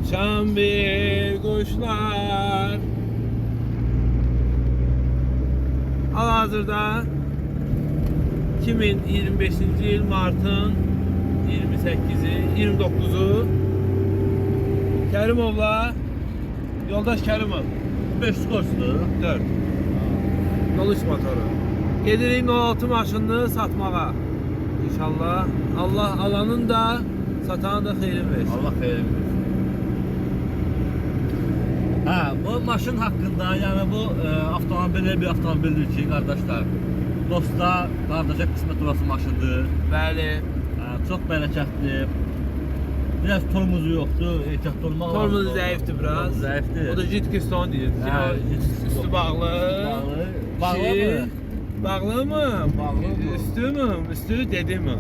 Uçan bir kuşlar. Hal-hazırda 2025 yıl Mart'ın 28'i, 29'u Kərimovla yoldaş Kərimov 5 skorslu 4 Doluş motoru. Gedirik 06 maşınını satmağa. İnşallah Allah alanın da satanın da xeyrin versin. Allah xeyir versin. Ha, bu maşın hakkında, yani bu avtomobil bir avtomobildir ki kardeşler, dostlar, kardeşe kısmet olası maşındır. Bəli. Çok bereketli. Biraz tormuzu yoktu, ehtiyatlı olmak lazım. Tormuzu zəifdir biraz. Tormuzu zəifdir. O da Jitkeystone deyir. Ha, Üstü bağlı. Bağlı Şey, mı? Bağlı mı? Bağlı mı? Üstü mü? Üstü dedi mi?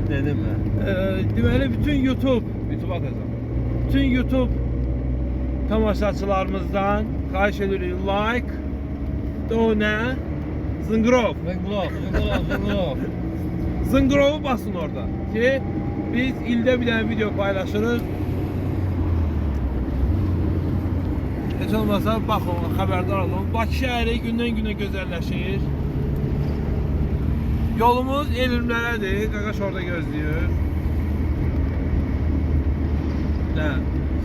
Dedim mi? Deməli bütün YouTube atacağım. Bütün YouTube tamaşaçılarımızdan xahiş edirik like, done, zınqrov. Zıngılov. Zınqrovu basın orada ki biz ildə bir dənə video paylaşırıq. Heç olmasa baxın, xəbərdar olun. Bakı şəhəri gündən-günə gözəlləşir. Yolumuz Elmlərədir. Qaqaş orada gözləyir. Nə?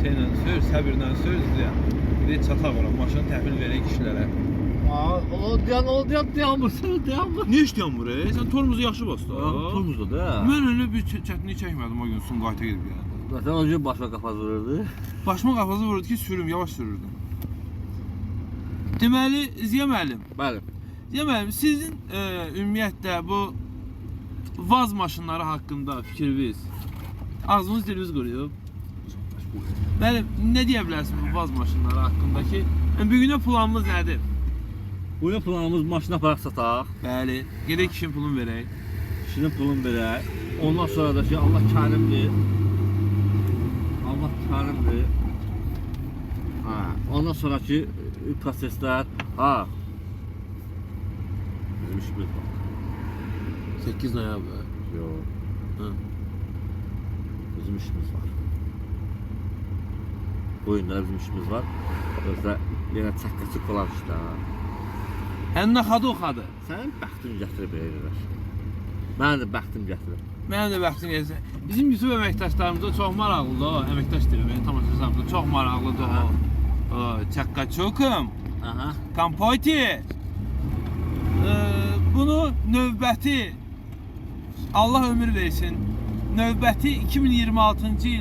Şeylə sür, səbirlə sür. Bir də çataq ora, maşını təhvil verək kişilərə. O dayanmır. Ne işləyən buraya? Sən tormuzu yaxşı bastı. Tormuzda da. Mən elə bir çətinlik çəkmədim o gün Sumqayıta gedib gəldim. Zaten o gün başa qapaz vururdu. Başıma qafası vurdu ki sürüm, yavaş sürürdüm. Deməli, Ziya müəllim. Bəli. Ziya müəllim, sizin ümumiyyətlə bu vaz maşınları haqqında fikriniz, ağzınız diliniz quruyub. Bəli, nə deyə bilərsiniz bu vaz maşınları haqqında ki, bugünə planımız nədir? Bugün planımız maşına aparaq sataq. Bəli, gedək kişinin pulunu verək. Kişinin pulunu verək. Ondan sonra da ki Allah kərimdir. Allah kərimdir. Ha, ondan sonraki proseslər, ha. Bizim işimiz var. 8 noyabr. Yox. Hı. Bizim işimiz var. Bu oyunlara bizim işimiz var. Özdə yenə çəkkəçik olan işlər. Ən xadı oxadı. Sənin bəxtin gətirib verirlər. Mənim də bəxtim gətirib. Mənim də bəxtim gəlsə. Bizim YouTube əməkdaşlarımız da çox maraqlıdır o. Əməkdaş deyirəm, yəni tamaşaçılarımız da çox maraqlıdır o. O çəkkəçokum. Aha. Kampoti. Bunu növbəti Allah ömür versin. Növbəti 2026-cı il